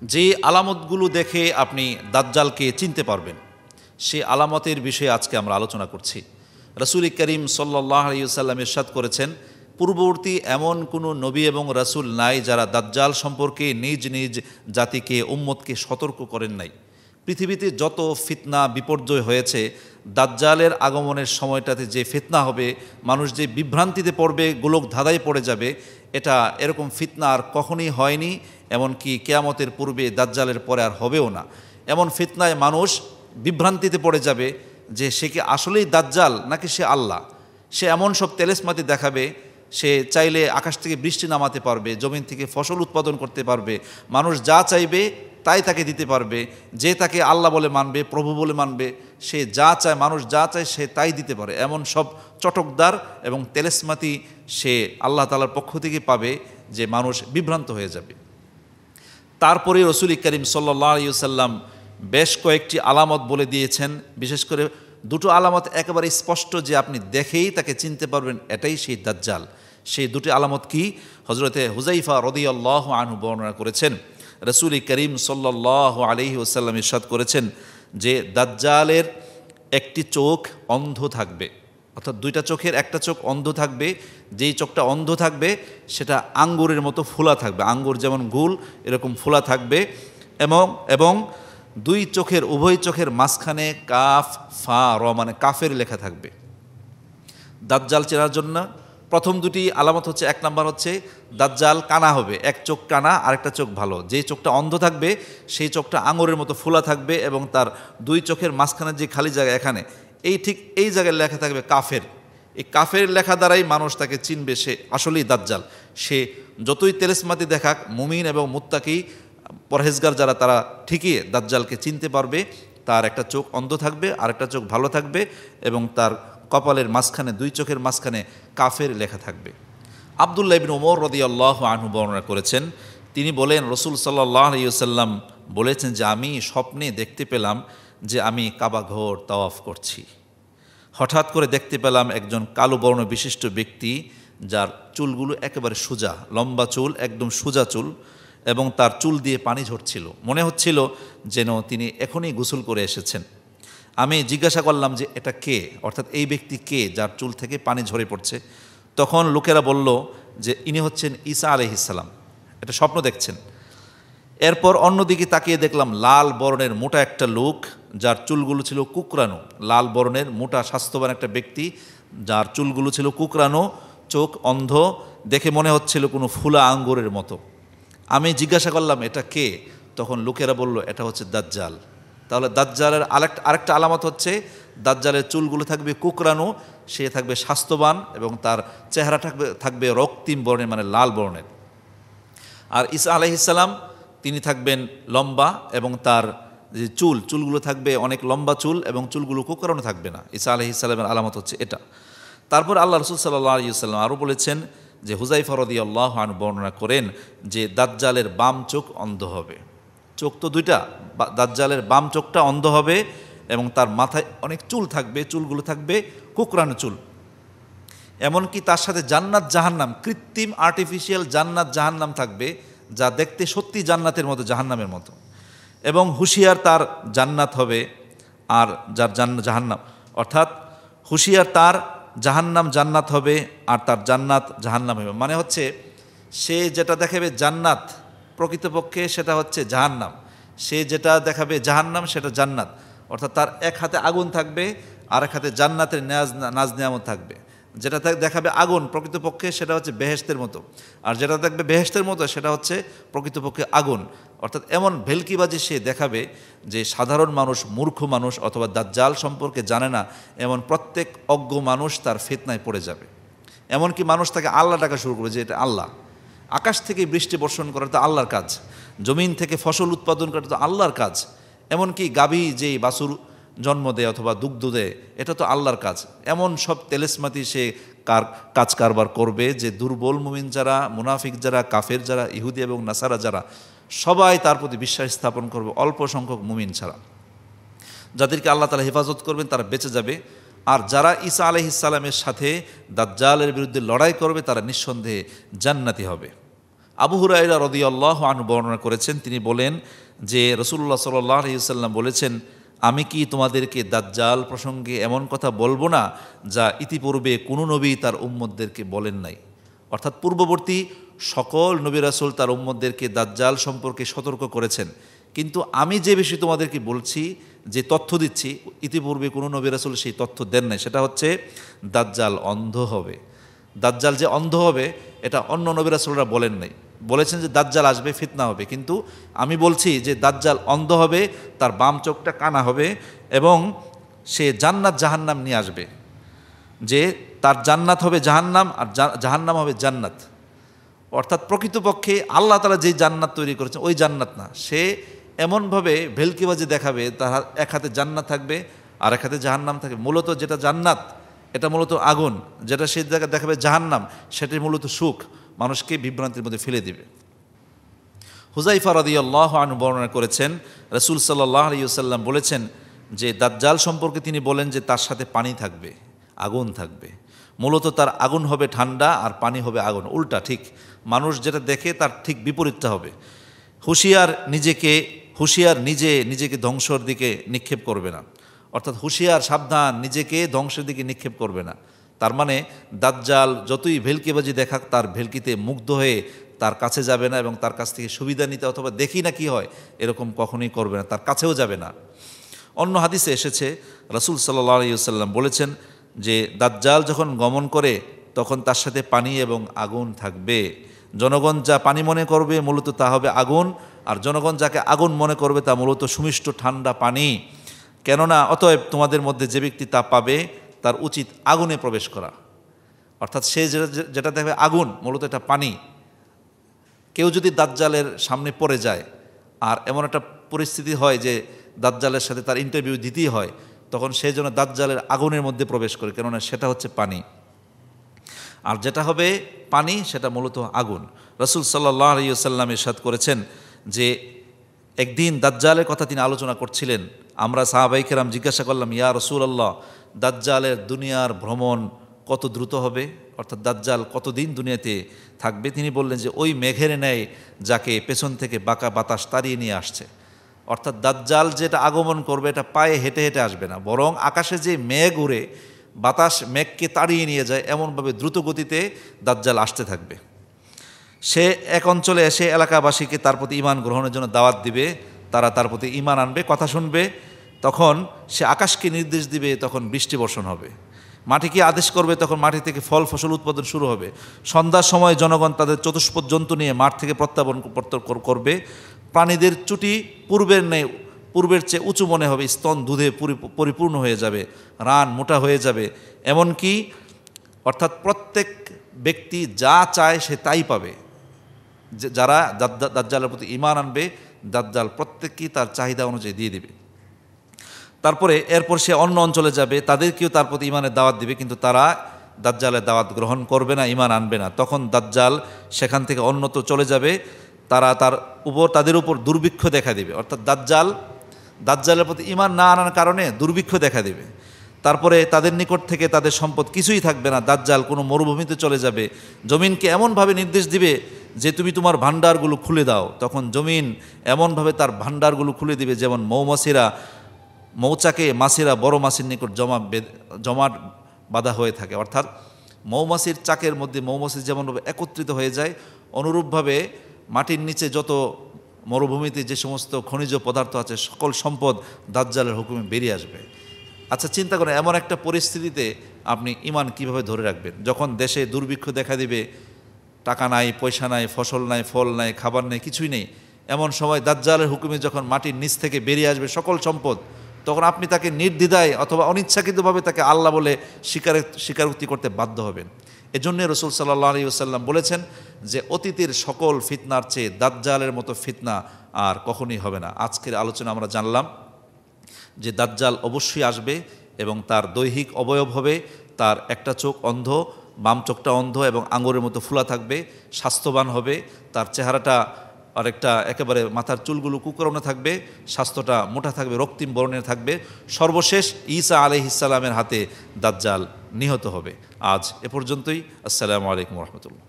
যে আলামতগুলো দেখে আপনি দাজ্জালকে চিনতে পারবেন, সেই আলামতের বিষয়ে আজকে আমরা আলোচনা করছি। রাসূল করিম সাল্লাল্লাহু আলাইহি ওয়াসাল্লাম ইরশাদ করেছেন, পূর্ববর্তী এমন কোনো নবী এবং রাসূল নাই যারা দাজ্জাল সম্পর্কে নিজ নিজ জাতিকে, উম্মতকে সতর্ক করেন নাই। পৃথিবীতে যত ফিতনা বিপর্যয় হয়েছে, দাজ্জালের আগমনের সময়টাতে যে ফিতনা হবে, মানুষ যে বিভ্রান্তিতে পড়বে, গোলক ধাঁধায় পড়ে যাবে, এটা এরকম ফিতনা আর কখনই হয়নি। এমনকি কিয়ামতের পূর্বে, দাজ্জালের পরে আর হবেও না। এমন ফিতনায় মানুষ বিভ্রান্তিতে পড়ে যাবে যে সে কি আসলেই দাজ্জাল নাকি সে আল্লাহ। সে এমন সব তেলেসমাতি দেখাবে, সে চাইলে আকাশ থেকে বৃষ্টি নামাতে পারবে, জমিন থেকে ফসল উৎপাদন করতে পারবে, মানুষ যা চাইবে তাই তাকে দিতে পারবে। যে তাকে আল্লাহ বলে মানবে, প্রভু বলে মানবে, সে যা চায়, মানুষ যা চায় সে তাই দিতে পারে। এমন সব চটকদার এবং তেলেসমাতি সে আল্লাহ তাআলার পক্ষ থেকে পাবে যে মানুষ বিভ্রান্ত হয়ে যাবে। তারপরে রাসূল করিম সাল্লাল্লাহু আলাইহি ওয়াসাল্লাম বেশ কয়েকটি আলামত বলে দিয়েছেন। বিশেষ করে দুটো আলামত একেবারে স্পষ্ট, যে আপনি দেখেই তাকে চিনতে পারবেন এটাই সেই দাজ্জাল। সেই দুটি আলামত কি? হযরতে হুযাইফা রাদিয়াল্লাহু আনহু বর্ণনা করেছেন, রাসূল করিম সাল্লাল্লাহু আলাইহি ওয়াসাল্লাম ইরশাদ করেছেন যে দাজ্জালের একটি চোখ অন্ধ থাকবে, অর্থাৎ দুইটা চোখের একটা চোখ অন্ধ থাকবে। যেই চোখটা অন্ধ থাকবে সেটা আঙ্গুরের মতো ফোলা থাকবে, আঙ্গুর যেমন গোল এরকম ফোলা থাকবে। এবং দুই চোখের, উভয় চোখের মাঝখানে কাফ ফা র মানে কাফের লেখা থাকবে। দাজ্জাল চেনার জন্য প্রথম দুটি আলামত হচ্ছে, এক নাম্বার হচ্ছে দাজ্জাল কানা হবে, এক চোখ কানা আরেকটা চোখ ভালো। যে চোখটা অন্ধ থাকবে সেই চোখটা আঙুরের মতো ফোলা থাকবে এবং তার দুই চোখের মাঝখানে যে খালি জায়গা, এখানে ঠিক এই জায়গায় লেখা থাকবে কাফের। এই কাফের লেখা দ্বারাই মানুষ তাকে চিনবে সে আসলেই দাজ্জাল। সে যতই তেলেসমাতি দেখাক, মুমিন এবং মুত্তাকি পরহেজগার যারা, তারা ঠিকই দাজ্জালকে চিনতে পারবে। তার একটা চোখ অন্ধ থাকবে, আরেকটা চোখ ভালো থাকবে এবং তার কপালের মাঝখানে, দুই চোখের মাঝখানে কাফের লেখা থাকবে। আব্দুল্লাহ ইবনে ওমর রাদিয়াল্লাহু আনহু বর্ণনা করেছেন, তিনি বলেন রাসূল সাল্লাল্লাহু আলাইহি ওয়াসাল্লাম বলেছেন যে আমি স্বপ্নে দেখতে পেলাম যে আমি কাবা ঘর তাওয়াফ করছি। হঠাৎ করে দেখতে পেলাম একজন কালো বর্ণ বিশিষ্ট ব্যক্তি, যার চুলগুলো একেবারে সোজা, লম্বা চুল, একদম সোজা চুল, এবং তার চুল দিয়ে পানি ঝরছিল। মনে হচ্ছিল যেন তিনি এখনই গোসল করে এসেছেন। আমি জিজ্ঞাসা করলাম যে এটা কে, অর্থাৎ এই ব্যক্তি কে যার চুল থেকে পানি ঝরে পড়ছে? তখন লোকেরা বলল যে ইনি হচ্ছেন ঈসা আলাইহিস সালাম, এটা স্বপ্ন দেখছেন। এরপর অন্যদিকে তাকিয়ে দেখলাম লাল বর্ণের মোটা একটা লোক, যার চুলগুলো ছিল কুকরানো, লাল বর্ণের মোটা স্বাস্থ্যবান একটা ব্যক্তি, যার চুলগুলো ছিল কুকরানো, চোখ অন্ধ, দেখে মনে হচ্ছিল কোনো ফুলা আঙ্গুরের মতো। আমি জিজ্ঞাসা করলাম এটা কে? তখন লোকেরা বলল এটা হচ্ছে দাজ্জাল। তাহলে দাজ্জালের আরেকটা আলামত হচ্ছে দাজ্জালের চুলগুলো থাকবে কুকরানো, সে থাকবে স্বাস্থ্যবান এবং তার চেহারা থাকবে রক্তিম বর্ণের, মানে লাল বর্ণের। আর ঈসা আলাইহিস সালাম তিনি থাকবেন লম্বা এবং তার যে চুলগুলো থাকবে অনেক লম্বা চুল এবং চুলগুলো কুকরানো থাকবে না। ঈসা আলাইহিস সালামের আলামত হচ্ছে এটা। তারপর আল্লাহ রাসূল সাল্লাল্লাহু আলাইহি ওয়াসাল্লাম আরও বলেছেন যে হুযাইফা রাদিয়াল্লাহু আনহু বর্ণনা করেন যে দাজ্জালের বাম চোখ অন্ধ হবে। চোখ তো দুইটা, দাজ্জালের বাম চোখটা অন্ধ হবে এবং তার মাথায় অনেক চুল থাকবে, চুলগুলো থাকবে কুকরানো চুল। এমনকি তার সাথে জান্নাত জাহান্নাম, কৃত্রিম আর্টিফিশিয়াল জান্নাত জাহান্নাম থাকবে, যা দেখতে সত্যি জান্নাতের মতো, জাহান্নামের মতো। এবং হুঁশিয়ার তার জান্নাত হবে আর যার জাহান্নাম, অর্থাৎ হুঁশিয়ার তার জাহান্নাম জান্নাত হবে আর তার জান্নাত জাহান্নাম হবে। মানে হচ্ছে সে যেটা দেখাবে জান্নাত, প্রকৃতপক্ষে সেটা হচ্ছে জাহান্নাম। সে যেটা দেখাবে জাহান্নাম সেটা জান্নাত। অর্থাৎ তার এক হাতে আগুন থাকবে আর এক হাতে জান্নাতের নাজ নিয়ামত থাকবে। যেটা দেখাবে আগুন, প্রকৃতপক্ষে সেটা হচ্ছে বেহেশতের মতো, আর যেটা দেখবে বেহেশতের মতো সেটা হচ্ছে প্রকৃতপক্ষে আগুন। অর্থাৎ এমন ভেলকিবাজি সে দেখাবে যে সাধারণ মানুষ, মূর্খ মানুষ অথবা দাজ্জাল সম্পর্কে জানে না এমন প্রত্যেক অজ্ঞ মানুষ তার ফিতনায় পড়ে যাবে। এমনকি মানুষ তাকে আল্লাহ ডাকা শুরু করবে যে এটা আল্লাহ। আকাশ থেকে বৃষ্টি বর্ষণ করা তো আল্লাহর কাজ, জমিন থেকে ফসল উৎপাদন করা তো আল্লাহর কাজ, এমনকি গাভী যেই বাছুর জন্ম দেয় অথবা দুগ্ধ দেয় এটা তো আল্লাহর কাজ। এমন সব তেলেসমাতি সে কাজ কারবার করবে যে দুর্বল মুমিন যারা, মুনাফিক যারা, কাফের যারা, ইহুদি এবং নাসারা যারা, সবাই তার প্রতি বিশ্বাস স্থাপন করবে, অল্প সংখ্যক মুমিন ছাড়া। যাদেরকে আল্লাহ তাআলা হেফাজত করবেন তারা বেঁচে যাবে। আর যারা ঈসা আলাইহিস সালামের সাথে দাজ্জালের বিরুদ্ধে লড়াই করবে তারা নিঃসন্দেহে জান্নাতি হবে। আবু হুরায়রা রাদিয়াল্লাহু আনহু বর্ণনা করেছেন, তিনি বলেন যে রাসূলুল্লাহ সাল্লাল্লাহু আলাইহি ওয়াসাল্লাম বলেছেন, আমি কি তোমাদেরকে দাজ্জাল প্রসঙ্গে এমন কথা বলবো না যা ইতিপূর্বে কোনো নবী তার উম্মতদেরকে বলেন নাই। অর্থাৎ পূর্ববর্তী সকল নবী রাসূল তার উম্মতদেরকে দাজ্জাল সম্পর্কে সতর্ক করেছেন, কিন্তু আমি যে বিষয়ে তোমাদেরকে বলছি, যে তথ্য দিচ্ছি, ইতিপূর্বে কোনো নবী রাসূল সেই তথ্য দেন নাই। সেটা হচ্ছে দাজ্জাল অন্ধ হবে। দাজ্জাল যে অন্ধ হবে এটা অন্য নবী রাসূলরা বলেন নাই। বলেছেন যে দাজ্জাল আসবে, ফিতনা হবে, কিন্তু আমি বলছি যে দাজ্জাল অন্ধ হবে, তার বাম চোখটা কানা হবে এবং সে জান্নাত জাহান্নাম নিয়ে আসবে। যে তার জান্নাত হবে জাহান্নাম আর জাহান্নাম হবে জান্নাত। অর্থাৎ প্রকৃতপক্ষে আল্লাহ তাআলা যেই জান্নাত তৈরি করেছেন ওই জান্নাত না, সে এমনভাবে ভেলকিবাজি দেখাবে, তার এক হাতে জান্নাত থাকবে আর এক হাতে জাহান্নাম থাকবে। মূলত যেটা জান্নাত এটা মূলত আগুন, যেটা সে জায়গায় দেখাবে জাহান্নাম সেটাই মূলত সুখ, মানুষকে বিভ্রান্তির মধ্যে ফেলে দিবে। হুযায়ফা রাদিয়াল্লাহু আনহু বর্ণনা করেছেন, রাসূল সাল্লাল্লাহু আলাইহি ওয়াসাল্লাম বলেছেন যে দাজ্জাল সম্পর্কে তিনি বলেন যে তার সাথে পানি থাকবে, আগুন থাকবে। মূলত তার আগুন হবে ঠান্ডা আর পানি হবে আগুন, উল্টা। ঠিক মানুষ যেটা দেখে তার ঠিক বিপরীতটা হবে। হুঁশিয়ার নিজেকে ধ্বংসের দিকে নিক্ষেপ করবে না। অর্থাৎ হুঁশিয়ার, সাবধান, নিজেকে ধ্বংসের দিকে নিক্ষেপ করবে না। তার মানে দাজ্জাল যতই ভেলকিবাজি দেখাক, তার ভেলকিতে মুগ্ধ হয়ে তার কাছে যাবে না এবং তার কাছ থেকে সুবিধা নিতে অথবা দেখি না কি হয় এরকম কখনোই করবে না, তার কাছেও যাবে না। অন্য হাদিসে এসেছে রাসূল সাল্লাল্লাহু আলাইহি ওয়াসাল্লাম বলেছেন যে দাজ্জাল যখন গমন করে তখন তার সাথে পানি এবং আগুন থাকবে। জনগণ যা পানি মনে করবে মূলত তা হবে আগুন, আর জনগণ যাকে আগুন মনে করবে তা মূলত সুমিষ্ট ঠান্ডা পানি। কেননা অতএব তোমাদের মধ্যে যে ব্যক্তি তা পাবে তার উচিত আগুনে প্রবেশ করা। অর্থাৎ সে যেটা দেখবে আগুন, মূলত এটা পানি। কেউ যদি দাজ্জালের সামনে পড়ে যায় আর এমন একটা পরিস্থিতি হয় যে দাজ্জালের সাথে তার ইন্টারভিউ দিতেই হয়, তখন সে যেন দাজ্জালের আগুনের মধ্যে প্রবেশ করে, কেননা সেটা হচ্ছে পানি। আর যেটা হবে পানি সেটা মূলত আগুন। রাসূল সাল্লাল্লাহু আলাইহি ওয়াসাল্লাম ইরশাদ করেছেন যে একদিন দাজ্জালের কথা তিনি আলোচনা করছিলেন। আমরা সাহাবায়ে কেরাম জিজ্ঞাসা করলাম, ইয়া রাসূলুল্লাহ, দাজ্জালের দুনিয়ার ভ্রমণ কত দ্রুত হবে, অর্থাৎ দাজ্জাল কতদিন দুনিয়াতে থাকবে? তিনি বললেন যে ওই মেঘের ন্যায় যাকে পেছন থেকে বাঁকা বাতাস তাড়িয়ে নিয়ে আসছে। অর্থাৎ দাজ্জাল যেটা আগমন করবে এটা পায়ে হেঁটে হেঁটে আসবে না, বরং আকাশে যে মেঘ উড়ে বাতাস মেঘকে তাড়িয়ে নিয়ে যায় এমনভাবে দ্রুত গতিতে দাজ্জাল আসতে থাকবে। সে এক অঞ্চলে এসে এলাকাবাসীকে তার প্রতি ঈমান গ্রহণের জন্য দাওয়াত দিবে, তারা তার প্রতি ঈমান আনবে, কথা শুনবে। তখন সে আকাশকে নির্দেশ দিবে, তখন বৃষ্টি বর্ষণ হবে। মাটিকে আদেশ করবে, তখন মাটি থেকে ফল ফসল উৎপাদন শুরু হবে। সন্ধ্যার সময় জনগণ তাদের চতুষ্পদ জন্তু নিয়ে মাঠ থেকে প্রত্যাবর্তন করবে। প্রাণীদের চুটি পূর্বের চেয়ে উঁচু মনে হবে, স্তন দুধে পরিপূর্ণ হয়ে যাবে, রান মোটা হয়ে যাবে। এমনকি অর্থাৎ প্রত্যেক ব্যক্তি যা চায় সে তাই পাবে। যারা দাজ্জালের প্রতি ঈমান আনবে, দাজ্জাল প্রত্যেককেই তার চাহিদা অনুযায়ী দিয়ে দিবে। তারপরে এরপর সে অন্য অঞ্চলে যাবে, তাদেরকেও তার প্রতি ঈমানের দাওয়াত দিবে, কিন্তু তারা দাজ্জালের দাওয়াত গ্রহণ করবে না, ঈমান আনবে না। তখন দাজ্জাল সেখান থেকে অন্যত্র চলে যাবে, তারা তাদের উপর দুর্ভিক্ষ দেখা দিবে। অর্থাৎ দাজ্জালের প্রতি ঈমান না আনার কারণে দুর্ভিক্ষ দেখা দিবে। তারপরে তাদের নিকট থেকে তাদের সম্পদ কিছুই থাকবে না। দাজ্জাল কোনো মরুভূমিতে চলে যাবে, জমিনকে এমনভাবে নির্দেশ দিবে যে তুমি তোমার ভাণ্ডারগুলো খুলে দাও। তখন জমিন এমনভাবে তার ভাণ্ডারগুলো খুলে দিবে যেমন মাছিরা বড় মাছির নিকট জমাট বাঁধা হয়ে থাকে। অর্থাৎ মৌমাছির চাকের মধ্যে মৌমাছি যেমনভাবে একত্রিত হয়ে যায়, অনুরূপভাবে মাটির নিচে যত মরুভূমিতে যে সমস্ত খনিজ পদার্থ আছে সকল সম্পদ দাজ্জালের হুকুমে বেরিয়ে আসবে। আচ্ছা চিন্তা করেন, এমন একটা পরিস্থিতিতে আপনি ঈমান কিভাবে ধরে রাখবেন? যখন দেশে দুর্ভিক্ষ দেখা দিবে, টাকা নাই, পয়সা নাই, ফসল নাই, ফল নাই, খাবার নেই, কিছুই নেই, এমন সময় দাজ্জালের হুকুমে যখন মাটির নিচ থেকে বেরিয়ে আসবে সকল সম্পদ, তখন আপনি তাকে নির্দ্বিধায় অথবা অনিচ্ছাকৃতভাবে তাকে আল্লাহ বলে স্বীকারোক্তি করতে বাধ্য হবেন। এজন্য রাসূল সাল্লাল্লাহু আলাইহি ওয়াসাল্লাম বলেছেন যে অতীতের সকল ফিতনার চেয়ে দাজ্জালের মতো ফিতনা আর কখনোই হবে না। আজকের আলোচনা আমরা জানলাম যে দাজ্জাল অবশ্যই আসবে এবং তার দৈহিক অবয়ব হবে, তার একটা চোখ অন্ধ, বাম চোখটা অন্ধ এবং আঙুরের মতো ফুলা থাকবে, স্বাস্থ্যবান হবে, তার চেহারাটা আরেকটা একেবারে মাথার চুলগুলো কুকরানো থাকবে, স্বাস্থ্যটা মোটা থাকবে, রক্তিম বর্ণের থাকবে। সর্বশেষ ঈসা আলাইহিস সালামের হাতে দাজ্জাল নিহত হবে। আজ এ পর্যন্তই। আসসালামু আলাইকুম ওয়া রাহমাতুল্লাহ।